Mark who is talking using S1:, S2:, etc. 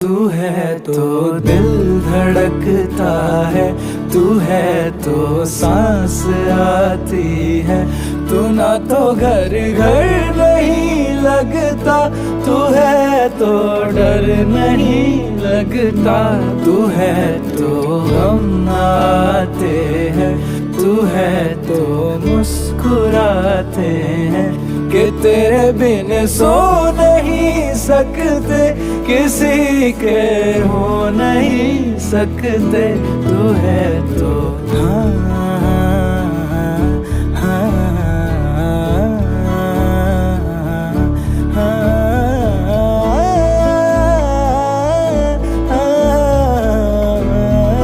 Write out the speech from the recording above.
S1: तू है तो दिल धड़कता है, तू है तो सांस आती है, तू ना तो घर घर नहीं लगता, तू है तो डर नहीं लगता, तू है तो हम आते हैं, तू है तो मुस्कुराते हैं कि तेरे बिन सो नहीं सकते, किसी के हो नहीं सकते, तू है तो हाँ।